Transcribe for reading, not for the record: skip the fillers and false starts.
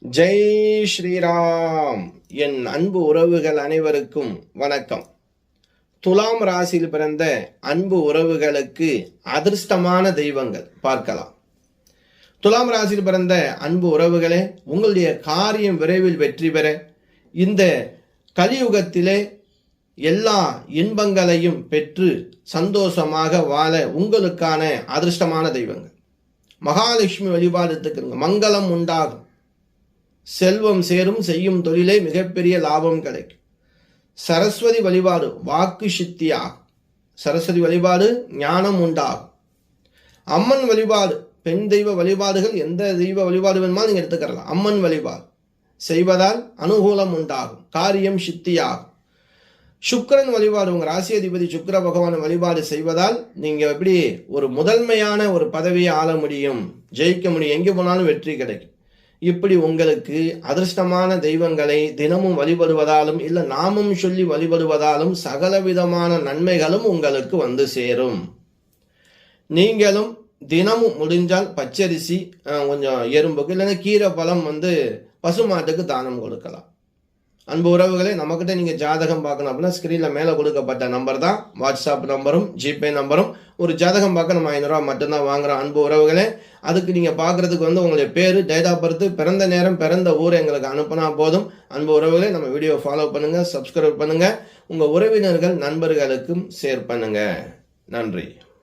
ஜெய் ஸ்ரீராம். என் அன்பு உறவுகள் அனைவருக்கும் வணக்கம். துலாம் ராசியில் பிறந்த அன்பு உறவுகளுக்கு அதிர்ஷ்டமான தெய்வங்கள் பார்க்கலாம். துலாம் ராசியில் பிறந்த அன்பு உறவுகளே, உங்களுடைய காரியம் விரைவில் வெற்றி பெற இந்த கலியுகத்திலே எல்லா இன்பங்களையும் பெற்று சந்தோஷமாக வாழ உங்களுக்கான அதிர்ஷ்டமான தெய்வங்கள். மகாலட்சுமி வழிபாடுத்துக்குங்க, மங்களம் உண்டாகும், செல்வம் சேரும், செய்யும் தொழிலே மிகப்பெரிய லாபம் கிடைக்கும். சரஸ்வதி வழிபாடு வாக்கு சித்தியாகும். சரஸ்வதி வழிபாடு ஞானம் உண்டாகும். அம்மன் வழிபாடு, பெண் தெய்வ வழிபாடுகள் எந்த தெய்வ வழிபாடு வேணுமாலும் நீங்கள் எடுத்துக்கலாம். அம்மன் வழிபாடு செய்வதால் அனுகூலம் உண்டாகும், காரியம் சித்தியாகும். சுக்கிரன் வழிபாடு, உங்கள் ராசி அதிபதி சுக்கிர பகவான் வழிபாடு செய்வதால் நீங்கள் எப்படி ஒரு முதன்மையான ஒரு பதவியை ஆள முடியும், ஜெயிக்க முடியும், எங்கே போனாலும் வெற்றி கிடைக்கும். இப்படி உங்களுக்கு அதிர்ஷ்டமான தெய்வங்களை தினமும் வழிபடுவதாலும் இல்லை நாமம் சொல்லி வழிபடுவதாலும் சகலவிதமான நன்மைகளும் உங்களுக்கு வந்து சேரும். நீங்களும் தினமும் முடிஞ்சால் பச்சரிசி, கொஞ்சம் எறும்புக்கு இல்லைன்னா கீரை பழம் பசுமாட்டுக்கு தானம் கொடுக்கலாம். அன்பு உறவுகளே, நம்மக்கிட்ட நீங்கள் ஜாதகம் பார்க்கணும் அப்படின்னா ஸ்க்ரீனில் மேலே கொடுக்கப்பட்ட நம்பர் தான் வாட்ஸ்அப் நம்பரும் ஜிபே நம்பரும். ஒரு ஜாதகம் பார்க்க நம்ம 500 ரூபா மட்டும்தான் வாங்குகிறோம். அன்பு உறவுகளே, அதுக்கு நீங்கள் பார்க்குறதுக்கு உங்களுடைய பேர், டேட் ஆஃப் பர்த், பிறந்த நேரம், பிறந்த ஊர் எங்களுக்கு அனுப்பினா போதும். அன்பு உறவுகளே, நம்ம வீடியோ ஃபாலோ பண்ணுங்கள், சப்ஸ்கிரைப் பண்ணுங்கள், உங்கள் உறவினர்கள் நண்பர்களுக்கும் ஷேர் பண்ணுங்கள். நன்றி.